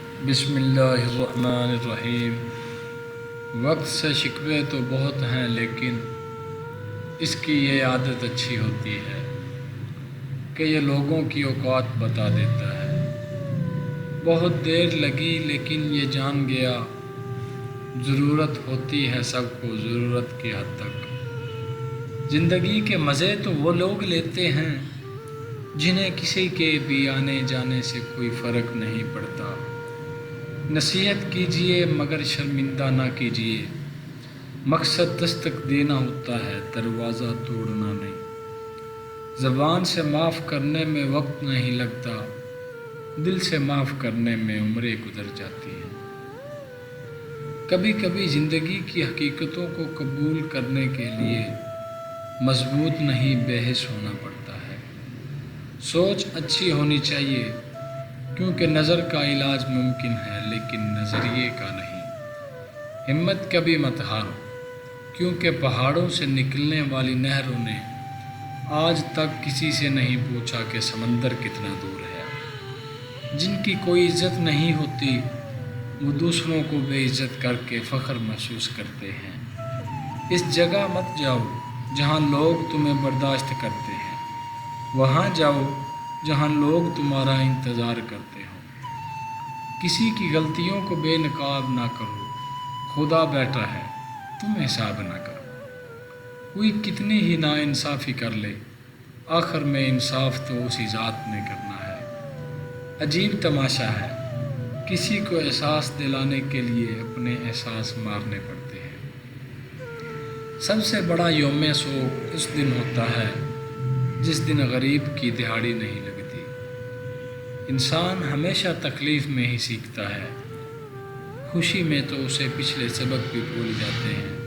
بسم اللہ الرحمن الرحیم۔ وقت سے شکوے تو بہت ہیں، لیکن اس کی یہ عادت اچھی ہوتی ہے کہ یہ لوگوں کی اوقات بتا دیتا ہے۔ بہت دیر لگی لیکن یہ جان گیا، ضرورت ہوتی ہے سب کو ضرورت کی حد تک۔ زندگی کے مزے تو وہ لوگ لیتے ہیں جنہیں کسی کے بھی آنے جانے سے کوئی فرق نہیں پڑتا۔ نصیحت کیجیے مگر شرمندہ نہ کیجیے، مقصد دستک دینا ہوتا ہے، دروازہ توڑنا نہیں۔ زبان سے معاف کرنے میں وقت نہیں لگتا، دل سے معاف کرنے میں عمریں گزر جاتی ہیں۔ کبھی کبھی زندگی کی حقیقتوں کو قبول کرنے کے لیے مضبوط نہیں بے حس ہونا پڑتا ہے۔ سوچ اچھی ہونی چاہیے، کیونکہ نظر کا علاج ممکن ہے لیکن نظریے کا نہیں۔ ہمت کبھی مت ہارو، کیونکہ پہاڑوں سے نکلنے والی نہروں نے آج تک کسی سے نہیں پوچھا کہ سمندر کتنا دور ہے۔ جن کی کوئی عزت نہیں ہوتی وہ دوسروں کو بے عزت کر کے فخر محسوس کرتے ہیں۔ اس جگہ مت جاؤ جہاں لوگ تمہیں برداشت کرتے ہیں، وہاں جاؤ جہاں لوگ تمہارا انتظار کرتے ہوں۔ کسی کی غلطیوں کو بے نقاب نہ کرو، خدا بیٹھا ہے، تم حساب نہ کرو۔ کوئی کتنی ہی ناانصافی کر لے، آخر میں انصاف تو اسی ذات نے کرنا ہے۔ عجیب تماشا ہے، کسی کو احساس دلانے کے لیے اپنے احساس مارنے پڑتے ہیں۔ سب سے بڑا یوم سوگ اس دن ہوتا ہے جس دن غریب کی دہاڑی نہیں لگتی۔ انسان ہمیشہ تکلیف میں ہی سیکھتا ہے، خوشی میں تو اسے پچھلے سبق بھی بھول جاتے ہیں۔